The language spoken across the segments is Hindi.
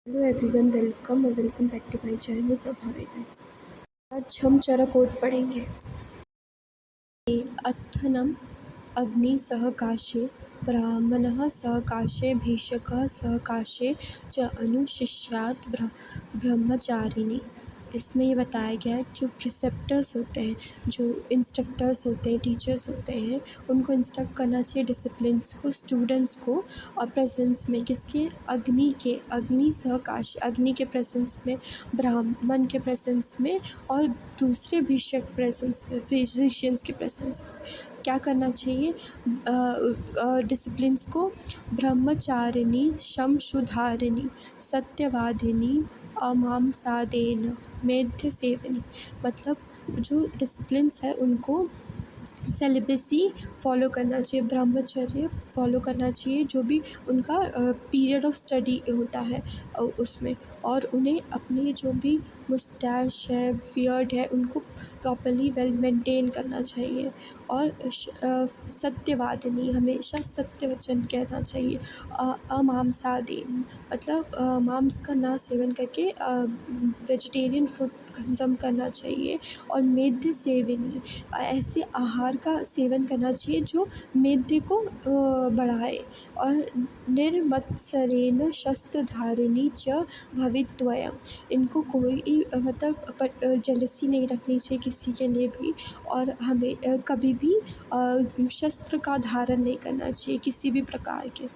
Hello everyone, welcome back to my channel प्रभावित है। आज हम चरक ओट पढ़ेंगे। अथनम अग्नि सहकाशे ब्राह्मणः सहकाशे भिषकः सहकाशे च अनुशिष्यात् ब्रह्मचारिणी। इसमें ये बताया गया है जो प्रिसेप्टर्स होते हैं, जो इंस्ट्रक्टर्स होते हैं, टीचर्स होते हैं, उनको इंस्ट्रक्ट करना चाहिए डिसिप्लिन्स को, स्टूडेंट्स को। और प्रेजेंस में किसके? अग्नि सहकाशी, अग्नि के प्रेजेंस में, ब्राह्मण के प्रेजेंस में और दूसरे भिषक प्रेजेंस में, फिजिशियंस के प्रेजेंस में क्या करना चाहिए? डिसिप्लिन्स को ब्रह्मचारिणी, शमशुधारिणी, सत्यवादिनी, अमांसादेन, मेध्य सेवनी। मतलब जो डिसिप्लिन्स है उनको सेलिबेसी फॉलो करना चाहिए, ब्रह्मचर्य फॉलो करना चाहिए, जो भी उनका पीरियड ऑफ स्टडी होता है उसमें। और उन्हें अपने जो भी मुस्टैच है, बियर्ड है, उनको प्रॉपर्ली वेल मेंटेन करना चाहिए। और सत्यवादिनी, हमेशा सत्य वचन कहना चाहिए। अमांसादेन मतलब मांस का ना सेवन करके वेजिटेरियन फूड कंज्यूम करना चाहिए। और मेध्य सेवनी, ऐसे आहार का सेवन करना चाहिए जो मेदे को बढ़ाए। और निर्मत्सरेण शस्त्रधारिणी च भवित्वयम्, इनको कोई मतलब जेलसी नहीं रखनी चाहिए किसी के लिए भी। और हमें कभी भी शस्त्र का धारण नहीं करना चाहिए किसी भी प्रकार के।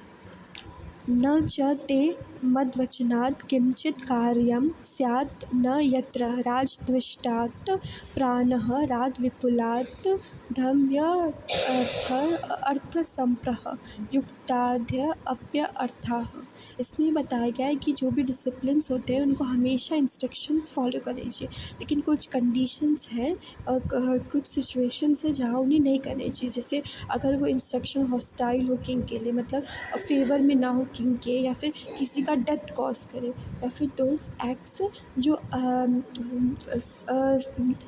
न च ते मद्वचनात् किंचित् कार्यं स्यात् न यत्र राजद्विष्टात् प्राणः राजविपुलात् धर्म्यर्थसम्प्रह युक्ताद्य अप्यर्थाः। इसमें बताया गया है कि जो भी डिसिप्लिन्स होते हैं उनको हमेशा इंस्ट्रक्शंस फॉलो करने चाहिए, लेकिन कुछ कंडीशंस हैं, कुछ सिचुएशंस हैं जहाँ उन्हें नहीं करने चाहिए। जैसे अगर वो इंस्ट्रक्शन हॉस्टाइल हो किंग के लिए, मतलब फेवर में ना हो किंग के, या फिर किसी का डेथ कॉज करे, या फिर दोज एक्ट्स जो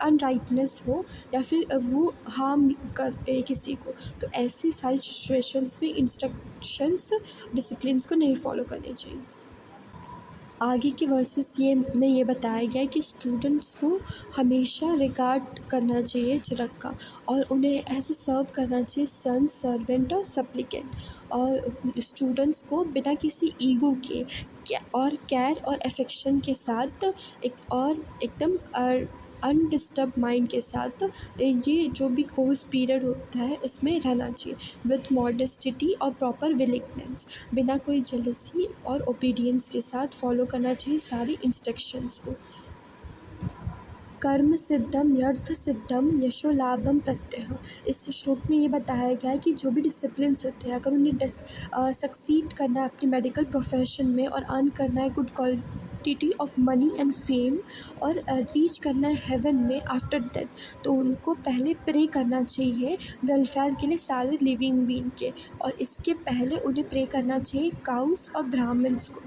अनराइटनेस हो, या फिर वो हार्म करे किसी को, तो ऐसी सारी सिचुएशंस में इंस्ट्रक्शंस डिसिप्लिन्स को नहीं फॉलो करने चाहिए। आगे के वर्सेस में ये बताया गया है कि स्टूडेंट्स को हमेशा रिगार्ड करना चाहिए चरक का, और उन्हें ऐसे सर्व करना चाहिए सन, सर्वेंट और सप्लिकेंट। और स्टूडेंट्स को बिना किसी ईगो के और केयर और अफेक्शन के साथ एकदम अनडिस्टर्ब माइंड के साथ ये जो भी कोर्स पीरियड होता है उसमें रहना चाहिए विथ मॉडेस्टिटी और प्रॉपर विलिंगनेस, बिना कोई जेलसी और ओबीडियंस के साथ फॉलो करना चाहिए सारी इंस्ट्रक्शंस को। कर्म सिद्धम यर्थ सिद्धम यशो लाभम प्रत्यय। इस श्लोक में ये बताया गया है कि जो भी डिसिप्लिन्स होते हैं, अगर उन्हें सक्सीड करना है अपनी मेडिकल प्रोफेशन में और अर्न करना है good quality of money and fame, और रीच करना है हेवन में आफ्टर डेथ, तो उनको पहले प्रे करना चाहिए वेलफेयर के लिए सारे लिविंग बीइंग के। और इसके पहले उन्हें प्रे करना चाहिए काउस और ब्राह्मण्स को।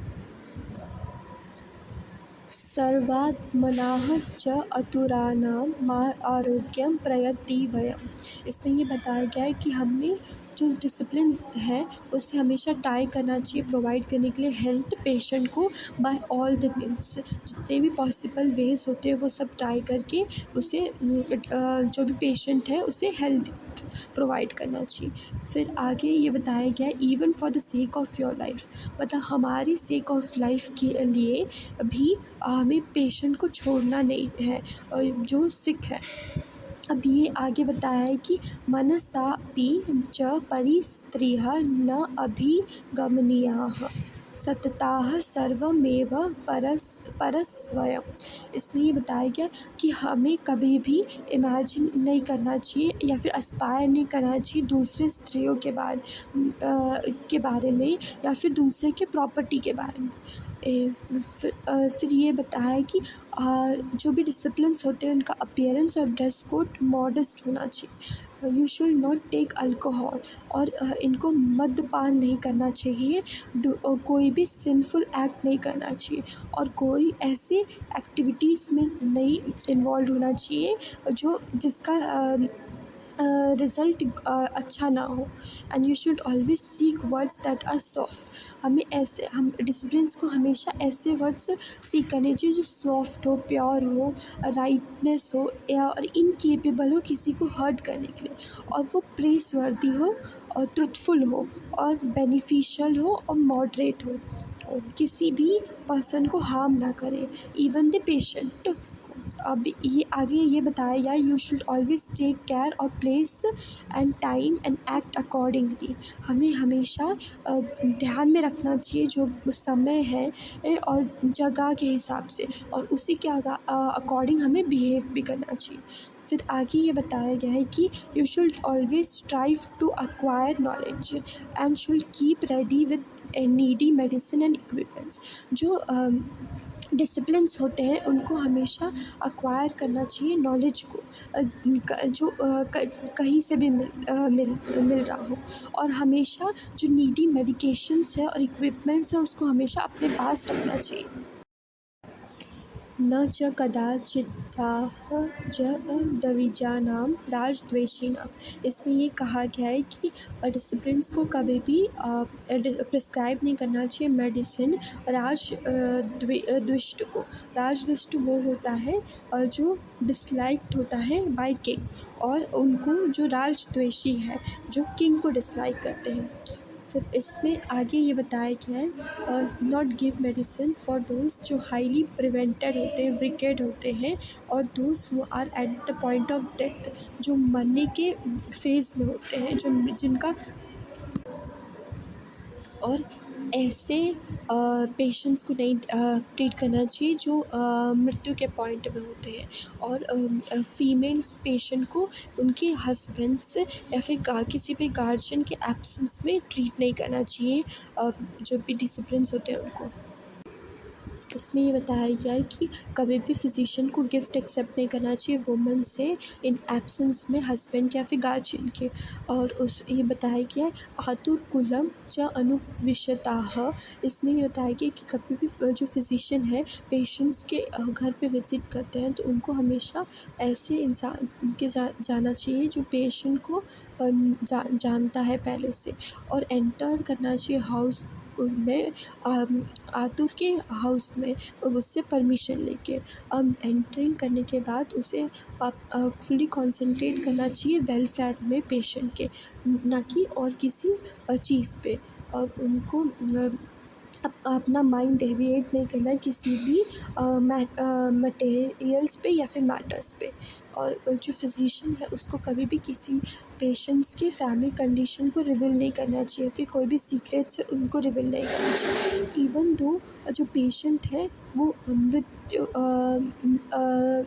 सर्वात्मनाः च अतुराणां आरोग्यं प्रयतिभयम्। इसमें ये बताया गया है कि हमें जो डिसिप्लिन है उसे हमेशा ट्राई करना चाहिए प्रोवाइड करने के लिए हेल्थ पेशेंट को बाय ऑल द मीन्स, जितने भी पॉसिबल वेज होते हैं वो सब ट्राई करके उसे जो भी पेशेंट है उसे हेल्थ प्रोवाइड करना चाहिए। फिर आगे ये बताया गया है even for the sake of your life, मतलब हमारी सेक ऑफ लाइफ के लिए भी हमें पेशेंट को छोड़ना नहीं है, और जो सिक है। अब ये आगे बताया है कि मनसापि च परिस्त्रियः न अभिगमनीयाः सतताः सर्वमेव परस्वयम्। इसमें ये बताया गया कि हमें कभी भी इमेजिन नहीं करना चाहिए या फिर एस्पायर नहीं करना चाहिए दूसरे स्त्रियों के बारे में, या फिर दूसरे के प्रॉपर्टी के बारे में। फिर ये बताया है कि जो भी डिसिप्लिन्स होते हैं उनका अपीयरेंस और ड्रेस कोड मॉडेस्ट होना चाहिए। You should not take alcohol, और इनको मद्यपान नहीं करना चाहिए, कोई भी सिंफुल एक्ट नहीं करना चाहिए, और कोई ऐसी एक्टिविटीज़ में नहीं इन्वॉल्व होना चाहिए जो जिसका रिज़ल्ट अच्छा ना हो। And you should always seek words that are soft. हमें ऐसे हम डिसिप्लिन्स को हमेशा ऐसे वर्ड्स सीख करने चाहिए जो सॉफ्ट हो, प्योर हो, राइटनेस हो और इनकेपेबल हो किसी को हर्ट करने के लिए, और वो प्रेसवर्दी हो और ट्रुथफुल हो और बेनिफिशियल हो और मॉडरेट हो और किसी भी पर्सन को हार्म ना करे, इवन द पेशेंट को। अब ये आगे ये बताया गया, you should always take care of place and time and act accordingly. हमें हमेशा ध्यान में रखना चाहिए जो समय है और जगह के हिसाब से, और उसी के अकॉर्डिंग हमें बिहेव भी करना चाहिए। फिर आगे ये बताया गया है कि you should always strive to acquire knowledge and should keep ready with needy medicine and equipments. जो डिसिप्लिन्स होते हैं उनको हमेशा अक्वायर करना चाहिए नॉलेज को, जो कहीं से भी मिल रहा हो, और हमेशा जो नीडी मेडिकेशंस है और इक्विपमेंट्स है उसको हमेशा अपने पास रखना चाहिए। न च कदाचित्ताः च द्विजानां राजद्वेषिणाम्। इसमें ये कहा गया है कि डिसिप्लिन्स को कभी भी प्रिस्क्राइब नहीं करना चाहिए मेडिसिन दुष्ट को। राजदुष्ट वो होता है और जो डिसलाइक्ड होता है बाय किंग, और उनको जो राजद्वेषी है जो किंग को डिसलाइक करते हैं। फिर इसमें आगे ये बताया गया है, not give medicine for those जो हाईली प्रिवेंटेड होते हैं, विकेड होते हैं, और those who are at the point of death जो मरने के फेज़ में होते हैं, जो जिनका, और ऐसे पेशेंट्स को नहीं ट्रीट करना चाहिए जो मृत्यु के पॉइंट में होते हैं, और फीमेल्स पेशेंट को उनके हस्बैंड्स या फिर किसी भी गार्जियन के एब्सेंस में ट्रीट नहीं करना चाहिए, जो भी डिसिप्लिन्स होते हैं उनको। इसमें ये बताया गया है कि कभी भी फिजिशियन को गिफ्ट एक्सेप्ट नहीं करना चाहिए वुमन से इन एब्सेंस में हस्बैंड या फिर गार्जियन के। और ये बताया गया है, आतुर कुलम च अनुविशताः। इसमें ये बताया गया कि कभी भी जो फिजिशियन है पेशेंट्स के घर पे विज़िट करते हैं तो उनको हमेशा ऐसे इंसान के जाना चाहिए जो पेशेंट को जानता है पहले से, और एंटर करना चाहिए हाउस में, आतुर के हाउस में, और उससे परमिशन लेके। अब एंटरिंग करने के बाद उसे फुली कंसंट्रेट करना चाहिए वेलफेयर में पेशेंट के, ना कि और किसी चीज़ पे, और उनको अपना माइंड डेविएट नहीं करना है किसी भी मटेरियल्स पे या फिर मैटर्स पे। और जो फिजिशियन है उसको कभी भी किसी पेशेंट्स की फैमिली कंडीशन को रिवील नहीं करना चाहिए, फिर कोई भी सीक्रेट्स उनको रिवील नहीं करना चाहिए, इवन दो जो पेशेंट है वो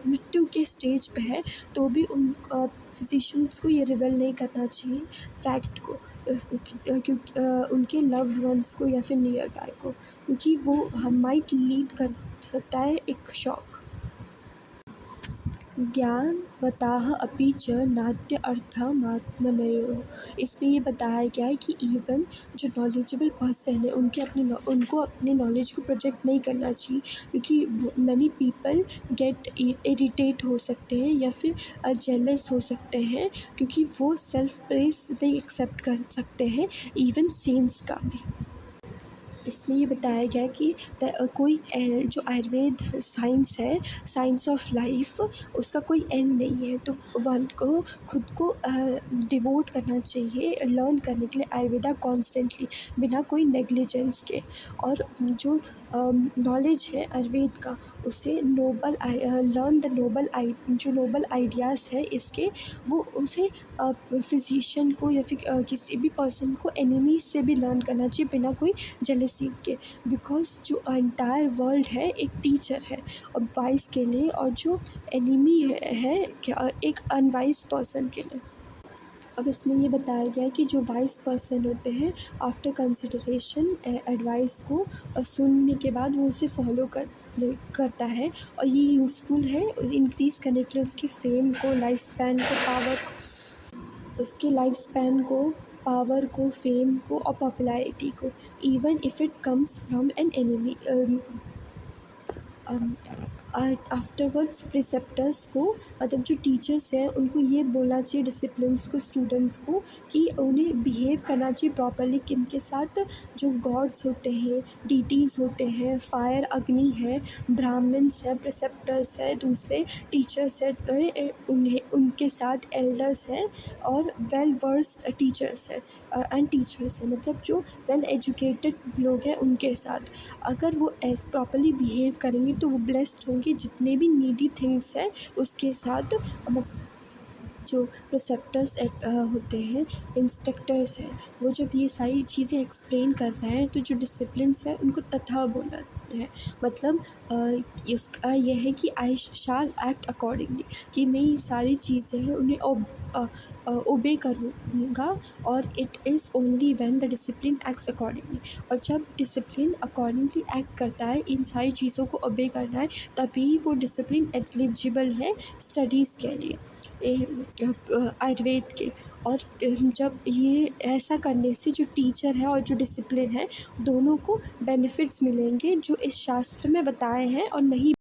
मृत्यु के स्टेज पे है तो भी उन फिजिशियंस को ये रिवील नहीं करना चाहिए फैक्ट को, क्योंकि उनके लव्ड वंस को या फिर नियर बाय को, क्योंकि वो हम माइट लीड कर सकता है एक शॉक। ज्ञानवताः अपि च नात्यर्थमात्मनयोः। इसमें ये बताया गया है कि इवन जो नॉलेजेबल पर्सन है उनको अपने नॉलेज को प्रोजेक्ट नहीं करना चाहिए, क्योंकि मैनी पीपल गेट इरिटेट हो सकते हैं या फिर जेलस हो सकते हैं, क्योंकि वो सेल्फ प्रेज नहीं एक्सेप्ट कर सकते हैं, इवन सेंस का भी। इसमें ये बताया गया कि कोई जो आयुर्वेद साइंस है, साइंस ऑफ लाइफ, उसका कोई एंड नहीं है, तो वन को खुद को डिवोट करना चाहिए लर्न करने के लिए आयुर्वेदा कॉन्स्टेंटली, बिना कोई नेग्लिजेंस के। और जो नॉलेज है आयुर्वेद का उसे लर्न द नोबल आइडियाज़ है इसके, वो उसे फिजिशियन को या फिर किसी भी पर्सन को एनिमीज से भी लर्न करना चाहिए बिना कोई जेलसी के, बिकॉज जो एंटायर वर्ल्ड है एक टीचर है और वाइस के लिए, और जो एनिमी है एक अनवाइस पर्सन के लिए। अब इसमें ये बताया गया है कि जो वाइस पर्सन होते हैं आफ्टर कंसिडरेशन एडवाइस को सुनने के बाद वो उसे फॉलो करता है, और ये यूज़फुल है इंक्रीज़ करने के लिए उसकी फेम को, लाइफ स्पैन को, पावर को, फेम को और पॉपुलैरिटी को, even if it comes from an enemy. Afterwards preceptors को, मतलब जो टीचर्स हैं उनको ये बोलना चाहिए डिसिप्लिन्स को, स्टूडेंट्स को, कि उन्हें बिहेव करना चाहिए प्रॉपरली किनके साथ, जो गॉड्स होते हैं, डीटीज़ होते हैं, फायर अग्नि है, ब्राह्मण्स है, प्रिसेप्टर्स है, दूसरे टीचर्स है, उन्हें उनके साथ एल्डर्स हैं, और वेल वर्स्ड टीचर्स है एंड टीचर्स हैं, मतलब जो वेल एजुकेटेड लोग हैं उनके साथ अगर वो प्रॉपरली बिहेव करेंगे तो वो ब्लेस्ड होंगे। जितने भी नीडी थिंग्स हैं उसके साथ जो प्रिसेप्टर्स होते हैं, इंस्ट्रक्टर्स हैं, वो जब ये सारी चीज़ें एक्सप्लेन कर रहे हैं तो जो डिसिप्लिन्स है उनको तथा बोला है, मतलब इसका यह है कि आई शाल एक्ट अकॉर्डिंगली, कि मैं ये सारी चीज़ें हैं उन्हें ओबे करूँगा, और it is only when the discipline acts accordingly, और जब डिसिप्लिन अकॉर्डिंगली एक्ट करता है, इन सारी चीज़ों को ओबे करना है, तभी वो डिसिप्लिन एलिजिबल है स्टडीज़ के लिए आयुर्वेद के। और जब ये ऐसा करने से जो टीचर है और जो डिसिप्लिन है दोनों को बेनिफिट्स मिलेंगे जो इस शास्त्र में बताए हैं और नहीं